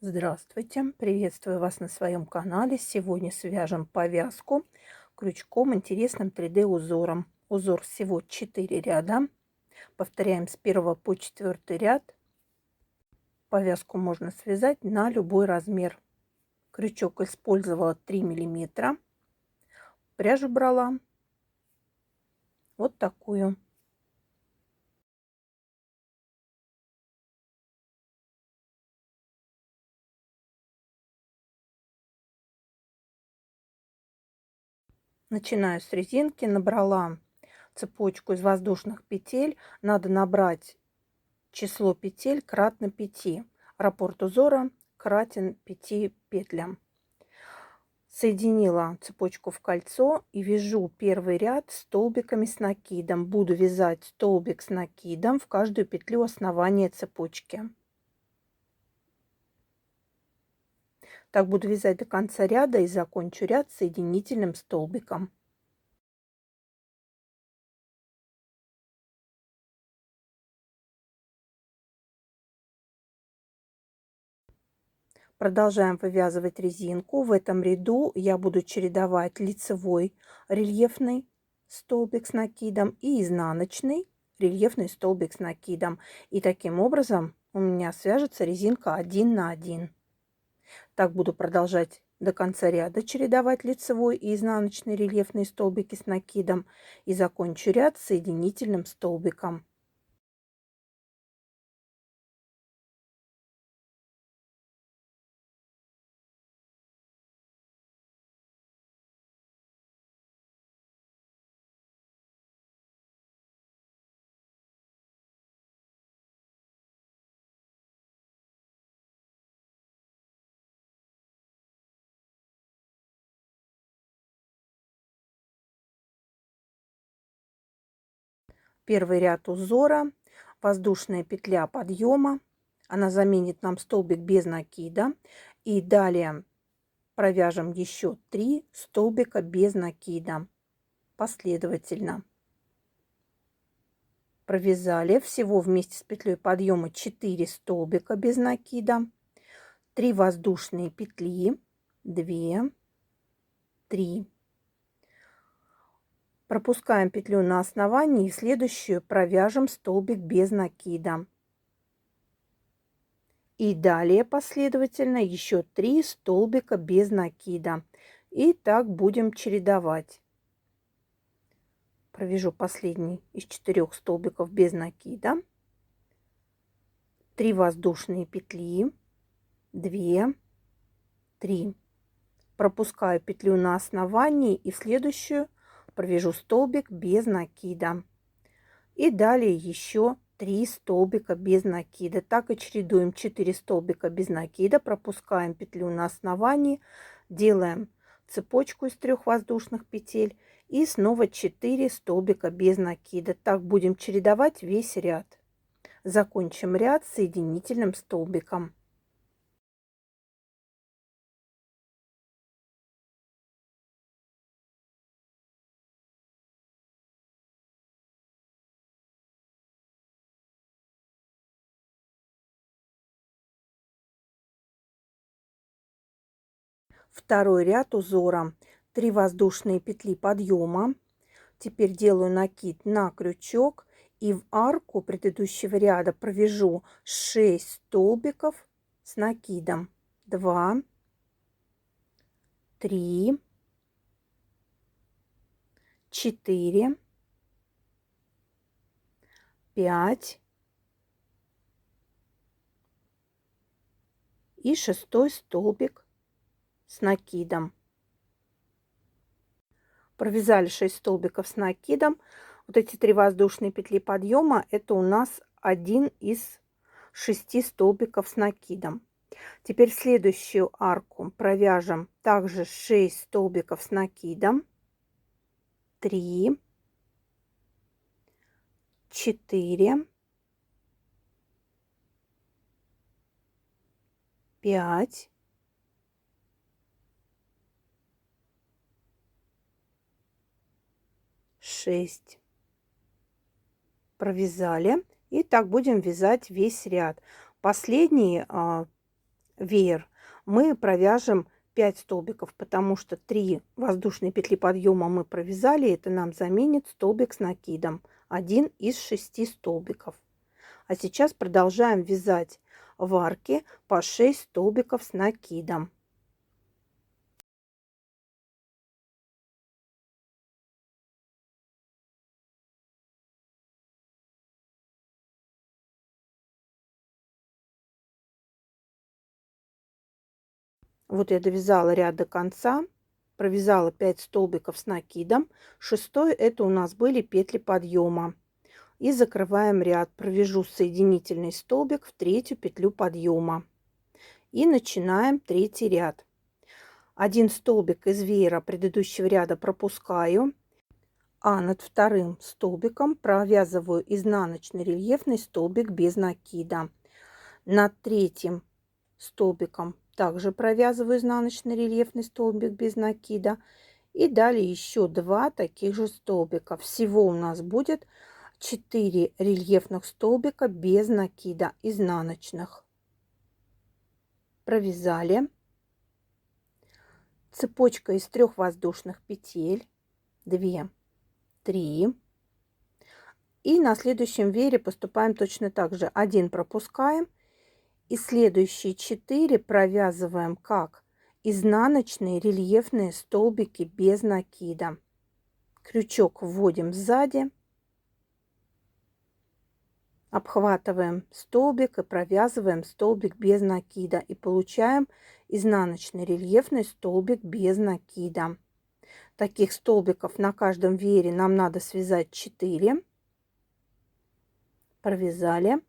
Здравствуйте! Приветствую вас на своем канале. Сегодня свяжем повязку крючком интересным 3D узором. Узор всего 4 ряда. Повторяем с 1 по 4 ряд. Повязку можно связать на любой размер. Крючок использовала 3 миллиметра. Пряжу брала вот такую. Начинаю с резинки. Набрала цепочку из воздушных петель. Надо набрать число петель кратно 5. Раппорт узора кратен 5 петлям. Соединила цепочку в кольцо и вяжу первый ряд столбиками с накидом. Буду вязать столбик с накидом в каждую петлю основания цепочки. Так буду вязать до конца ряда и закончу ряд соединительным столбиком. Продолжаем вывязывать резинку. В этом ряду я буду чередовать лицевой рельефный столбик с накидом и изнаночный рельефный столбик с накидом. И таким образом у меня свяжется резинка 1 на 1. Так буду продолжать до конца ряда чередовать лицевой и изнаночный рельефные столбики с накидом и закончу ряд соединительным столбиком. Первый ряд узора, воздушная петля подъема, она заменит нам столбик без накида. И далее провяжем еще 3 столбика без накида последовательно. Провязали всего вместе с петлей подъема 4 столбика без накида, 3 воздушные петли, 2, 3. Пропускаем петлю на основании и в следующую провяжем столбик без накида. И далее последовательно еще 3 столбика без накида. И так будем чередовать. Провяжу последний из 4 столбиков без накида. 3 воздушные петли, 2, 3. Пропускаю петлю на основании и в следующую провяжу столбик без накида. И далее еще 3 столбика без накида. Так и чередуем 4 столбика без накида, пропускаем петлю на основании, делаем цепочку из 3 воздушных петель и снова 4 столбика без накида. Так будем чередовать весь ряд. Закончим ряд соединительным столбиком. Второй ряд узора. 3 воздушные петли подъема. Теперь делаю накид на крючок и в арку предыдущего ряда провяжу 6 столбиков с накидом. 2, 3, 4, 5 и 6 столбик с накидом. Провязали 6 столбиков с накидом. Вот эти 3 воздушные петли подъема — это у нас один из 6 столбиков с накидом. Теперь в следующую арку провяжем также 6 столбиков с накидом. 3, 4, 5, 6. Провязали. И так будем вязать весь ряд. Последние веер, мы провяжем 5 столбиков, потому что 3 воздушные петли подъема мы провязали. Это нам заменит столбик с накидом. Один из 6 столбиков. А сейчас продолжаем вязать в арке по 6 столбиков с накидом. Вот я довязала ряд до конца, провязала 5 столбиков с накидом. Шестой это у нас были петли подъема. И закрываем ряд. Провяжу соединительный столбик в третью петлю подъема. И начинаем третий ряд. Один столбик из веера предыдущего ряда пропускаю, а над вторым столбиком провязываю изнаночный рельефный столбик без накида. Над третьим столбиком также провязываю изнаночный рельефный столбик без накида. И далее еще 2 таких же столбика. Всего у нас будет 4 рельефных столбика без накида изнаночных. Провязали. Цепочка из 3 воздушных петель. 2, 3. И на следующем веере поступаем точно так же. 1 пропускаем. И следующие 4 провязываем как изнаночные рельефные столбики без накида. Крючок вводим сзади. Обхватываем столбик и провязываем столбик без накида. И получаем изнаночный рельефный столбик без накида. Таких столбиков на каждом веере нам надо связать 4. Провязали.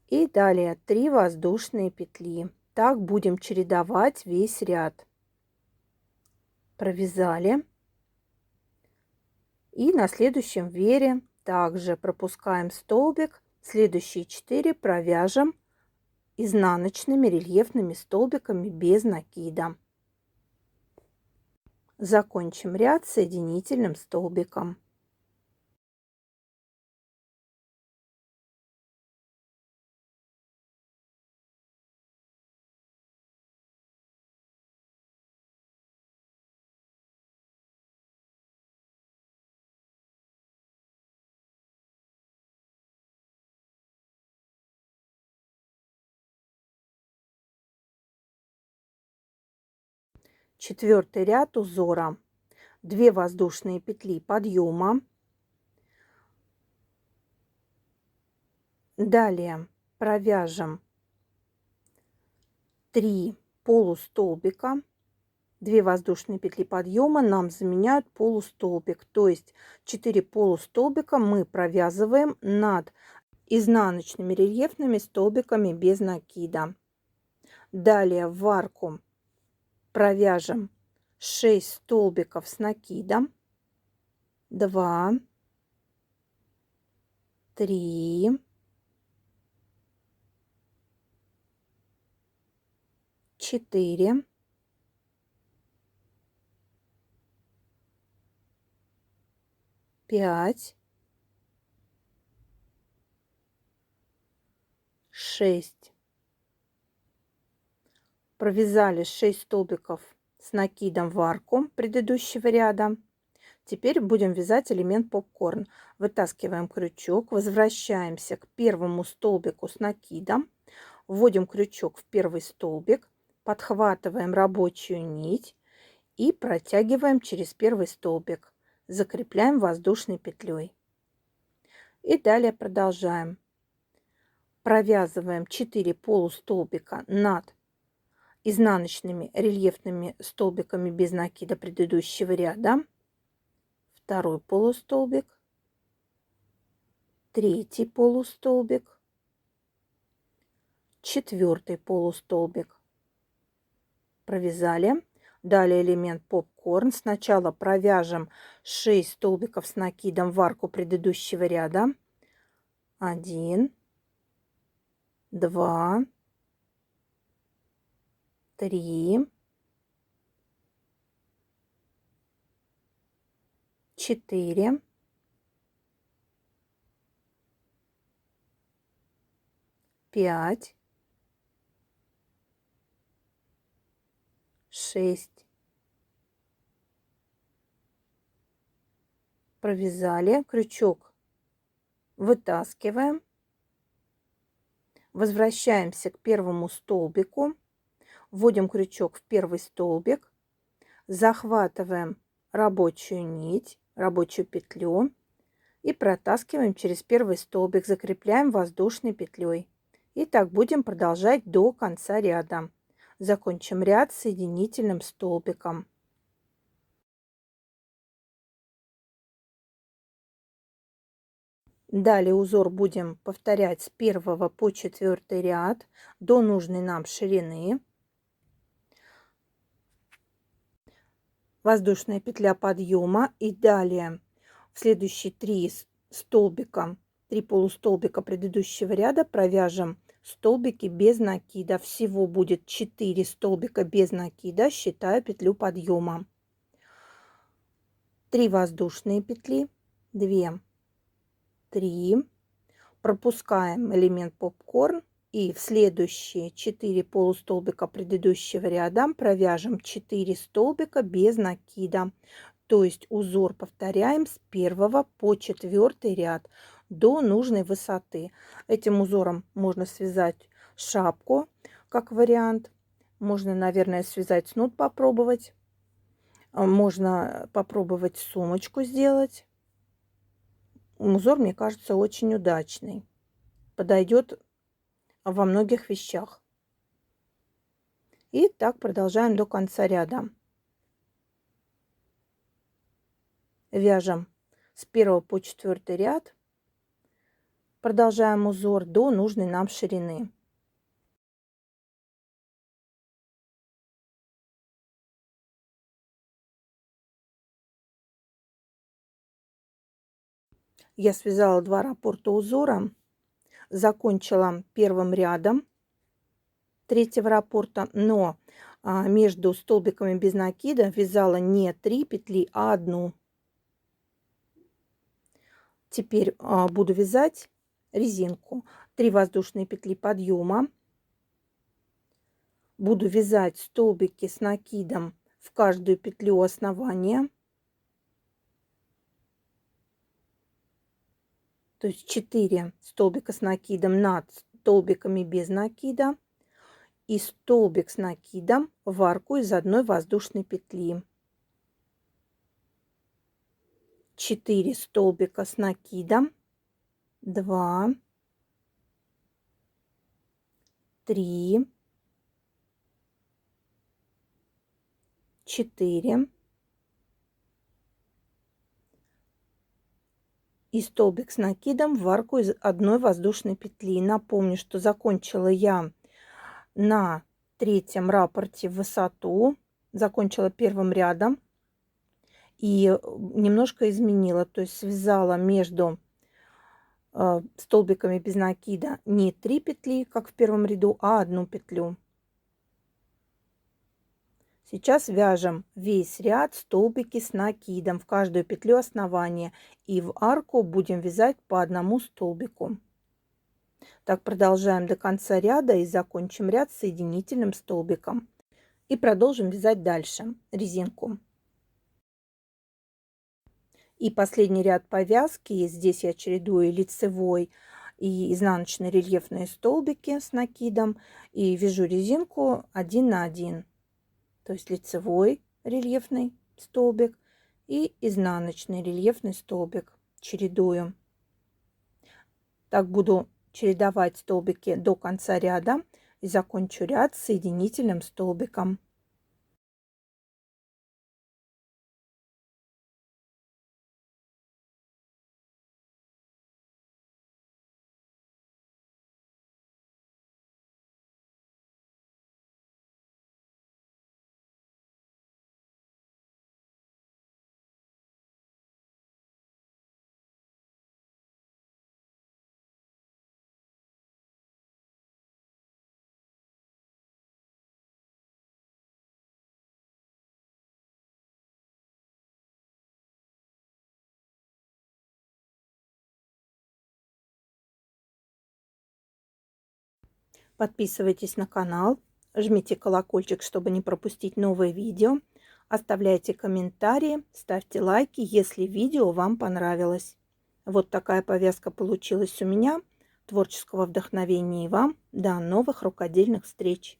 И далее 3 воздушные петли. Так будем чередовать весь ряд. Провязали. И на следующем веере также пропускаем столбик. Следующие 4 провяжем изнаночными рельефными столбиками без накида. Закончим ряд соединительным столбиком. Четвертый ряд узора. 2 воздушные петли подъема. Далее провяжем 3 полустолбика. 2 воздушные петли подъема нам заменяют полустолбик. То есть 4 полустолбика мы провязываем над изнаночными рельефными столбиками без накида. Далее в арку провяжем 6 столбиков с накидом. 2, 3, 4, 5, 6. Провязали 6 столбиков с накидом в арку предыдущего ряда. Теперь будем вязать элемент попкорн. Вытаскиваем крючок, возвращаемся к первому столбику с накидом, вводим крючок в первый столбик, подхватываем рабочую нить и протягиваем через первый столбик. Закрепляем воздушной петлей. И далее продолжаем. Провязываем 4 полустолбика над изнаночными рельефными столбиками без накида предыдущего ряда. Второй полустолбик, третий полустолбик, четвертый полустолбик. Провязали. Далее элемент попкорн. Сначала провяжем 6 столбиков с накидом в арку предыдущего ряда. 1, 2, 3, 4, 5, 6. Провязали, крючок вытаскиваем, возвращаемся к первому столбику, вводим крючок в первый столбик, захватываем рабочую нить, рабочую петлю и протаскиваем через первый столбик, закрепляем воздушной петлей. И так будем продолжать до конца ряда. Закончим ряд соединительным столбиком. Далее узор будем повторять с 1 по 4 ряд до нужной нам ширины. Воздушная петля подъема и далее в следующие 3 столбика, 3 полустолбика предыдущего ряда провяжем столбики без накида. Всего будет 4 столбика без накида, считая петлю подъема. 3 воздушные петли, 2, 3, пропускаем элемент попкорн и в следующие 4 полустолбика предыдущего ряда провяжем 4 столбика без накида. То есть узор повторяем с 1 по 4 ряд до нужной высоты. Этим узором можно связать шапку как вариант. Можно, наверное, связать снуд, попробовать. Можно попробовать сумочку сделать. Узор, мне кажется, очень удачный. Подойдет во многих вещах. И так продолжаем до конца ряда. Вяжем с 1 по 4 ряд. Продолжаем узор до нужной нам ширины. Я связала 2 раппорта узора, закончила первым рядом 3-го раппорта, но между столбиками без накида вязала не 3 петли, а 1. Теперь буду вязать резинку. 3 воздушные петли подъема. Буду вязать столбики с накидом в каждую петлю основания. То есть 4 столбика с накидом над столбиками без накида и столбик с накидом в арку из 1 воздушной петли. 4 столбика с накидом, 2, 3, 4 и столбик с накидом в арку из 1 воздушной петли. Напомню, что закончила я на 3-м раппорте в высоту, закончила первым рядом и немножко изменила, то есть связала между столбиками без накида не 3 петли, как в первом ряду, а 1 петлю. Сейчас вяжем весь ряд столбики с накидом в каждую петлю основания и в арку будем вязать по 1 столбику. Так продолжаем до конца ряда и закончим ряд соединительным столбиком. И продолжим вязать дальше резинку. И последний ряд повязки. Здесь я чередую лицевой и изнаночные рельефные столбики с накидом и вяжу резинку 1 на 1. То есть лицевой рельефный столбик и изнаночный рельефный столбик чередую. Так буду чередовать столбики до конца ряда и закончу ряд соединительным столбиком. Подписывайтесь на канал, жмите колокольчик, чтобы не пропустить новые видео. Оставляйте комментарии, ставьте лайки, если видео вам понравилось. Вот такая повязка получилась у меня. Творческого вдохновения и вам. До новых рукодельных встреч!